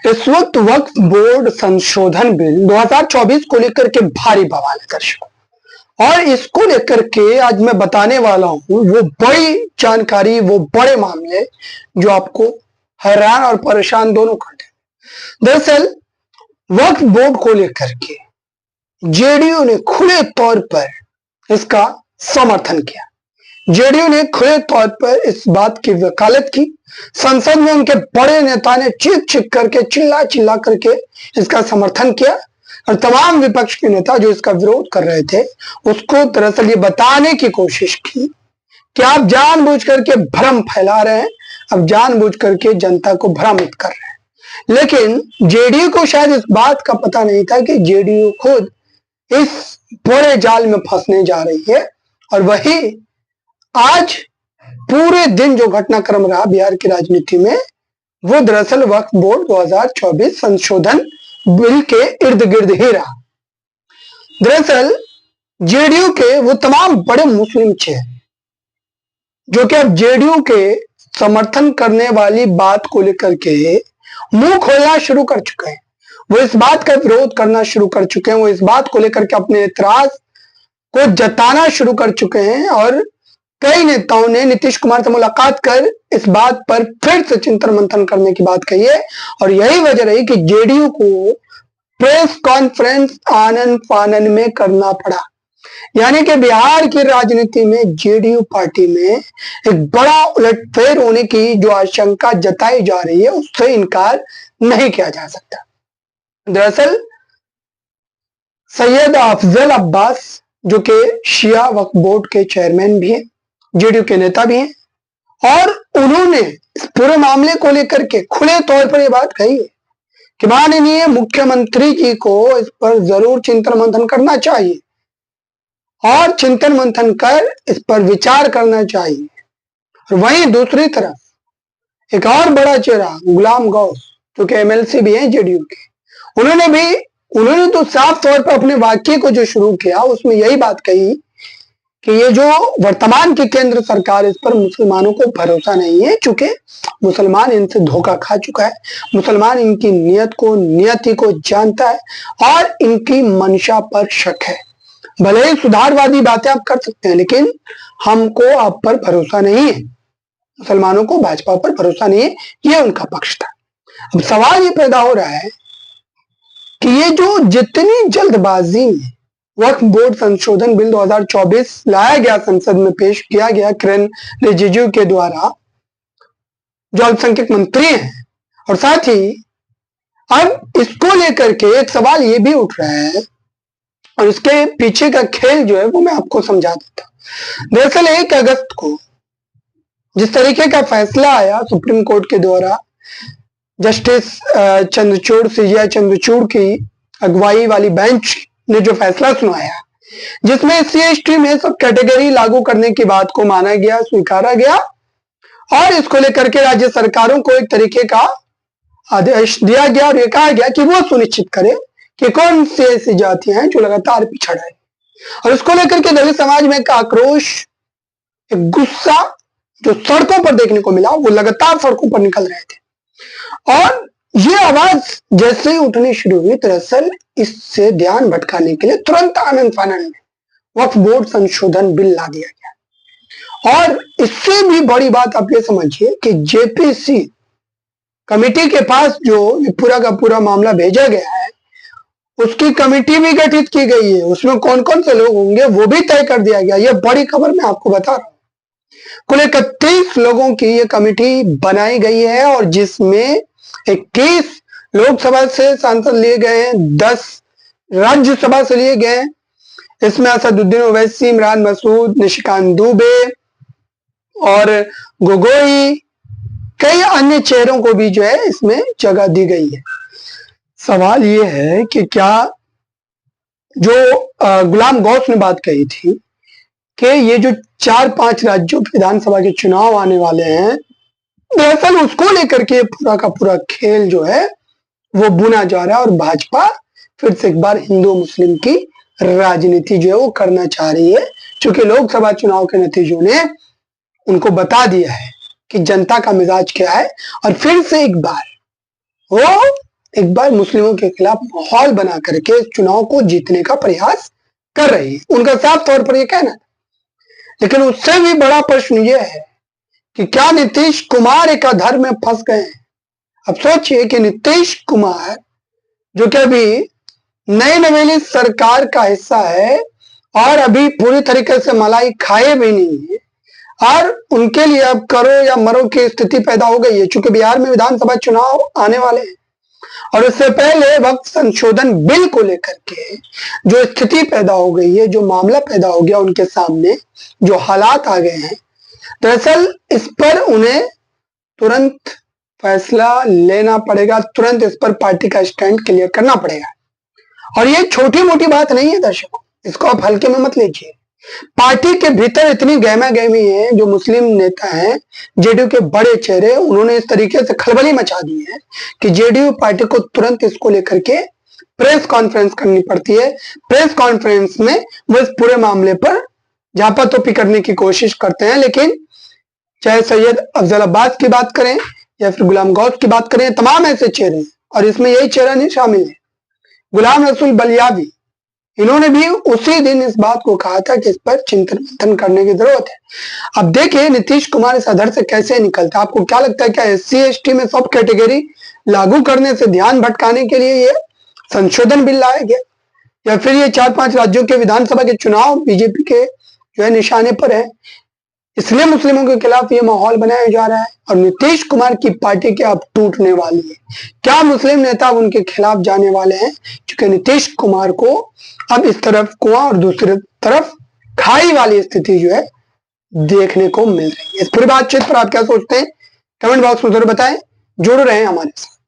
इस वक्त वक्फ बोर्ड संशोधन बिल 2024 को लेकर के भारी बवाल है दर्शकों, और इसको लेकर के आज मैं बताने वाला हूं वो बड़ी जानकारी, वो बड़े मामले जो आपको हैरान और परेशान दोनों कर दें। दरअसल वक्फ बोर्ड को लेकर के जेडीयू ने खुले तौर पर इसका समर्थन किया। जेडीयू ने खुले तौर पर इस बात की वकालत की। संसद में उनके बड़े नेता ने चीख चीख करके, चिल्ला चिल्ला करके इसका समर्थन किया, और तमाम विपक्ष के नेता जो इसका विरोध कर रहे थे उसको दरअसल ये बताने की कोशिश की कि आप जानबूझ करके भ्रम फैला रहे हैं, अब जानबूझ करके जनता को भ्रमित कर रहे हैं। लेकिन जेडीयू को शायद इस बात का पता नहीं था कि जेडीयू खुद इस बड़े जाल में फंसने जा रही है। और वही आज पूरे दिन जो घटनाक्रम रहा बिहार की राजनीति में, वो दरअसल वक्फ बोर्ड 2024 संशोधन बिल के इर्द गिर्द ही रहा। दरअसल जेडीयू के वो तमाम बड़े मुस्लिम चेहरे जो कि अब जेडीयू के समर्थन करने वाली बात को लेकर के मुंह खोलना शुरू कर चुके हैं, वो इस बात का विरोध करना शुरू कर चुके हैं, वो इस बात को लेकर के अपने एतराज को जताना शुरू कर चुके हैं। और कई नेताओं ने नीतीश कुमार से मुलाकात कर इस बात पर फिर से चिंतन मंथन करने की बात कही है, और यही वजह रही कि जेडीयू को प्रेस कॉन्फ्रेंस आनन फानन में करना पड़ा। यानी कि बिहार की राजनीति में जेडीयू पार्टी में एक बड़ा उलटफेर होने की जो आशंका जताई जा रही है उससे इनकार नहीं किया जा सकता। दरअसल सैयद अफजल अब्बास जो कि शिया वक्फ बोर्ड के चेयरमैन भी हैं, जेडीयू के नेता भी हैं, और उन्होंने इस पूरे मामले को लेकर के खुले तौर पर यह बात कही है कि माननीय मुख्यमंत्री जी को इस पर जरूर चिंतन मंथन करना चाहिए और चिंतन मंथन कर इस पर विचार करना चाहिए। और वहीं दूसरी तरफ एक और बड़ा चेहरा गुलाम गौस जो कि एमएलसी भी हैं जेडीयू के, उन्होंने तो साफ तौर पर अपने वाक्य को जो शुरू किया उसमें यही बात कही कि ये जो वर्तमान की केंद्र सरकार, इस पर मुसलमानों को भरोसा नहीं है, चूंकि मुसलमान इनसे धोखा खा चुका है, मुसलमान इनकी नियति को जानता है और इनकी मंशा पर शक है। भले ही सुधारवादी बातें आप कर सकते हैं, लेकिन हमको आप पर भरोसा नहीं है, मुसलमानों को भाजपा पर भरोसा नहीं है, ये उनका पक्ष था। अब सवाल ये पैदा हो रहा है कि ये जो जितनी जल्दबाजी में वक्फ बोर्ड संशोधन बिल 2024 लाया गया, संसद में पेश किया गया किरेन रिजिजू के द्वारा जो अल्पसंख्यक मंत्री हैं, और साथ ही अब इसको लेकर के एक सवाल ये भी उठ रहा है और इसके पीछे का खेल जो है वो मैं आपको समझा देता हूं। दरअसल 1 अगस्त को जिस तरीके का फैसला आया सुप्रीम कोर्ट के द्वारा, जस्टिस चंद्रचूड़, सीजीआई चंद्रचूड़ की अगुवाई वाली बेंच ने जो फैसला सुनाया, जिसमें एससी/एसटी में सब कैटेगरी लागू करने की बात को माना गया, स्वीकारा गया, और इसको लेकर के राज्य सरकारों को एक तरीके का आदेश दिया गया और ये कहा गया कि वो सुनिश्चित करे कि कौन सी ऐसी जातियां हैं जो लगातार पिछड़ रही। और इसको लेकर के दलित समाज में एक आक्रोश, एक गुस्सा जो सड़कों पर देखने को मिला, वो लगातार सड़कों पर निकल रहे थे। और ये आवाज जैसे ही उठनी शुरू हुई, दरअसल इससे ध्यान भटकाने के लिए तुरंत आनन फानन में वक्फ बोर्ड संशोधन बिल ला दिया गया। और इससे भी बड़ी बात आप ये समझिए कि जेपीसी कमेटी के पास जो पूरा का पूरा मामला भेजा गया है, उसकी कमेटी भी गठित की गई है, उसमें कौन कौन से लोग होंगे वो भी तय कर दिया गया। ये बड़ी खबर मैं आपको बता रहा हूं। कुल 31 लोगों की ये कमेटी बनाई गई है, और जिसमें 21 लोकसभा से सांसद लिए गए हैं, 10 राज्यसभा से लिए गए हैं। इसमें असदुद्दीन ओवैसी, इमरान मसूद, निशिकांत दुबे और गोगोई, कई अन्य चेहरों को भी जो है इसमें जगह दी गई है। सवाल ये है कि क्या जो गुलाम गौस ने बात कही थी कि ये जो 4-5 राज्यों के विधानसभा के चुनाव आने वाले हैं, दरअसल उसको लेकर के पूरा का पूरा खेल जो है वो बुना जा रहा है, और भाजपा फिर से एक बार हिंदू मुस्लिम की राजनीति जो है वो करना चाह रही है, क्योंकि लोकसभा चुनाव के नतीजों ने उनको बता दिया है कि जनता का मिजाज क्या है। और फिर से एक बार वो एक बार मुस्लिमों के खिलाफ माहौल बना करके चुनाव को जीतने का प्रयास कर रही है, उनका साफ तौर पर यह कहना है। लेकिन उससे भी बड़ा प्रश्न यह है कि क्या नीतीश कुमार एक अधर्म में फंस गए हैं। अब सोचिए कि नीतीश कुमार जो कि अभी नई नवेली सरकार का हिस्सा है और अभी पूरी तरीके से मलाई खाए भी नहीं है, और उनके लिए अब करो या मरो की स्थिति पैदा हो गई है, चूंकि बिहार में विधानसभा चुनाव आने वाले हैं और इससे पहले वक्त संशोधन बिल को लेकर के जो स्थिति पैदा हो गई है, जो मामला पैदा हो गया उनके सामने, जो हालात आ गए हैं, दरअसल इस पर उन्हें तुरंत फैसला लेना पड़ेगा, तुरंत इस पर पार्टी का स्टैंड क्लियर करना पड़ेगा। और ये छोटी मोटी बात नहीं है दर्शकों, इसको आप हल्के में मत लीजिए। पार्टी के भीतर इतनी गहमा गहमी है, जो मुस्लिम नेता हैं जेडीयू के बड़े चेहरे, उन्होंने इस तरीके से खलबली मचा दी है कि जेडीयू पार्टी को तुरंत इसको लेकर के प्रेस कॉन्फ्रेंस करनी पड़ती है। प्रेस कॉन्फ्रेंस में वो इस पूरे मामले पर झापातोपी करने की कोशिश करते हैं, लेकिन चाहे सैयद अफजल अब्बास की बात करें या फिर गुलाम गौस की बात करें, तमाम ऐसे चेहरे, और इसमें यही चेहरा नहीं शामिल है, गुलाम रसूल बलियावी, इन्होंने भी उसी दिन इस बात को कहा था कि इस पर चिंतन मंथन करने की जरूरत है। अब देखिए नीतीश कुमार इस अधर से कैसे निकलता है। आपको क्या लगता है, क्या SC/ST में सब कैटेगरी लागू करने से ध्यान भटकाने के लिए ये संशोधन बिल लाया गया, या फिर ये 4-5 राज्यों के विधानसभा के चुनाव बीजेपी के जो है निशाने पर है, इसलिए मुस्लिमों के खिलाफ ये माहौल बनाया जा रहा है और नीतीश कुमार की पार्टी के अब टूटने वाली है। क्या मुस्लिम नेता उनके खिलाफ जाने वाले हैं, क्योंकि नीतीश कुमार को अब इस तरफ कुआं और दूसरी तरफ खाई वाली स्थिति जो है देखने को मिल रही है। इस पूरी बातचीत पर आप क्या सोचते हैं, कमेंट बॉक्स में जरूर बताएं। जुड़ रहे हैं हमारे साथ।